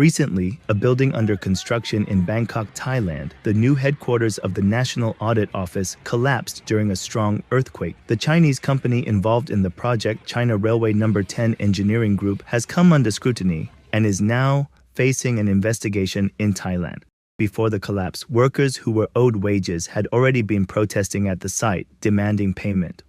Recently, a building under construction in Bangkok, Thailand, the new headquarters of the National Audit Office, collapsed during a strong earthquake. The Chinese company involved in the project, China Railway No. 10 Engineering Group, has come under scrutiny and is now facing an investigation in Thailand. Before the collapse, workers who were owed wages had already been protesting at the site, demanding payment.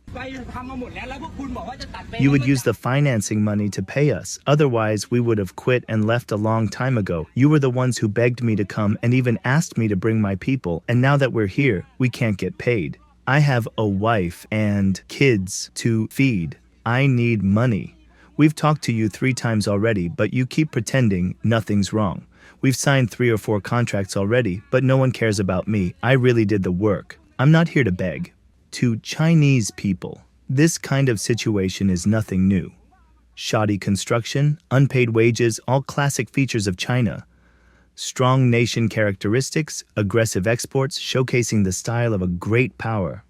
You would use the financing money to pay us. Otherwise, we would have quit and left a long time ago. You were the ones who begged me to come and even asked me to bring my people. And now that we're here, we can't get paid. I have a wife and kids to feed. I need money. We've talked to you 3 times already, but you keep pretending nothing's wrong. We've signed 3 or 4 contracts already, but no one cares about me. I really did the work. I'm not here to beg. To Chinese people, this kind of situation is nothing new. Shoddy construction, unpaid wages, all classic features of China. Strong nation characteristics, aggressive exports, showcasing the style of a great power.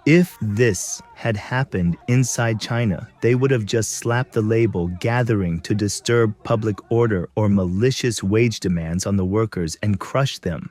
If this had happened inside China, they would have just slapped the label "gathering to disturb public order" or malicious wage demands on the workers and crushed them.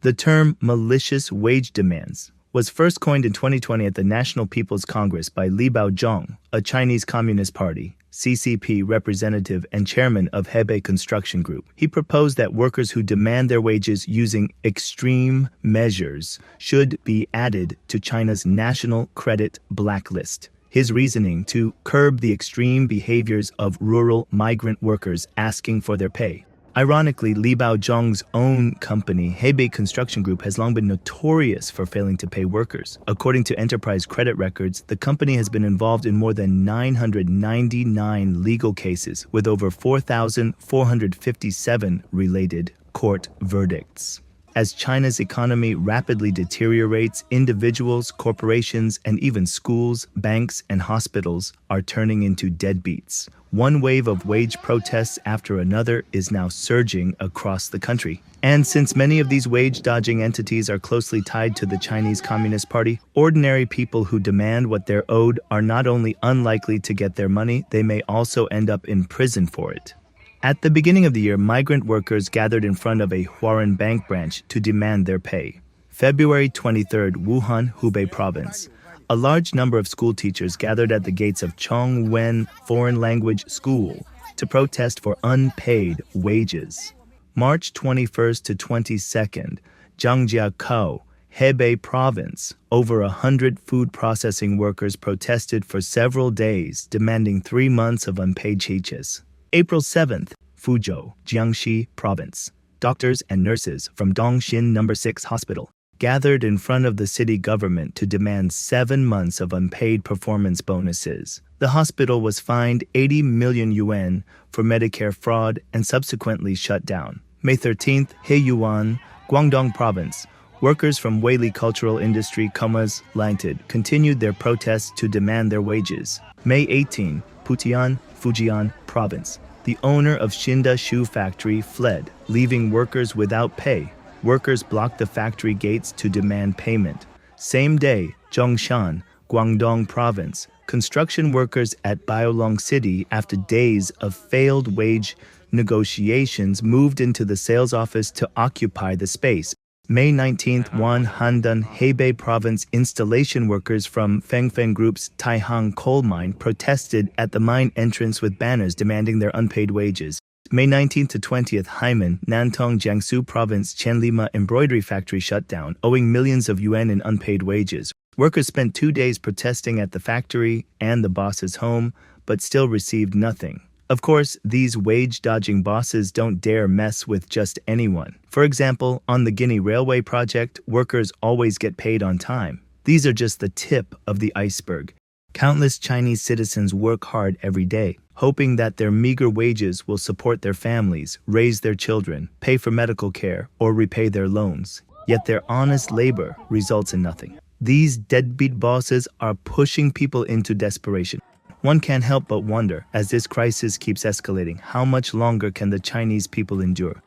The term malicious wage demands was first coined in 2020 at the National People's Congress by Li Baozhong, a Chinese Communist Party, CCP representative and chairman of Hebei Construction Group. He proposed that workers who demand their wages using extreme measures should be added to China's national credit blacklist. His reasoning: to curb the extreme behaviors of rural migrant workers asking for their pay. Ironically, Li Baozhong's own company, Hebei Construction Group, has long been notorious for failing to pay workers. According to enterprise credit records, the company has been involved in more than 999 legal cases, with over 4,457 related court verdicts. As China's economy rapidly deteriorates, individuals, corporations, and even schools, banks, and hospitals are turning into deadbeats. One wave of wage protests after another is now surging across the country. And since many of these wage-dodging entities are closely tied to the Chinese Communist Party, ordinary people who demand what they're owed are not only unlikely to get their money, they may also end up in prison for it. At the beginning of the year, migrant workers gathered in front of a Huarun bank branch to demand their pay. February 23rd, Wuhan, Hubei province. A large number of school teachers gathered at the gates of Chongwen Foreign Language School to protest for unpaid wages. March 21st to 22nd, Zhangjiakou, Hebei province. Over 100 food processing workers protested for several days, demanding 3 months of unpaid wages. April 7th, Fuzhou, Jiangxi province. Doctors and nurses from Dongxin No. 6 Hospital gathered in front of the city government to demand 7 months of unpaid performance bonuses. The hospital was fined 80 million yuan for Medicare fraud and subsequently shut down. May 13th, Heiyuan, Guangdong province. Workers from Weili Cultural Industry Commerce Limited continued their protests to demand their wages. May 18, Putian, Fujian province. The owner of Xinda Shoe Factory fled, leaving workers without pay. Workers blocked the factory gates to demand payment. Same day, Zhongshan, Guangdong province. Construction workers at Baolong City, after days of failed wage negotiations, moved into the sales office to occupy the space. May 19th, Wan Handan, Hebei province. Installation workers from Fengfeng Group's Taihang coal mine protested at the mine entrance with banners demanding their unpaid wages. May 19th to 20th, Haimen, Nantong, Jiangsu province. Qianlima embroidery factory shut down, owing millions of yuan in unpaid wages. Workers spent 2 days protesting at the factory and the boss's home, but still received nothing. Of course, these wage-dodging bosses don't dare mess with just anyone. For example, on the Guinea Railway project, workers always get paid on time. These are just the tip of the iceberg. Countless Chinese citizens work hard every day, hoping that their meager wages will support their families, raise their children, pay for medical care, or repay their loans. Yet their honest labor results in nothing. These deadbeat bosses are pushing people into desperation. One can't help but wonder, as this crisis keeps escalating, how much longer can the Chinese people endure?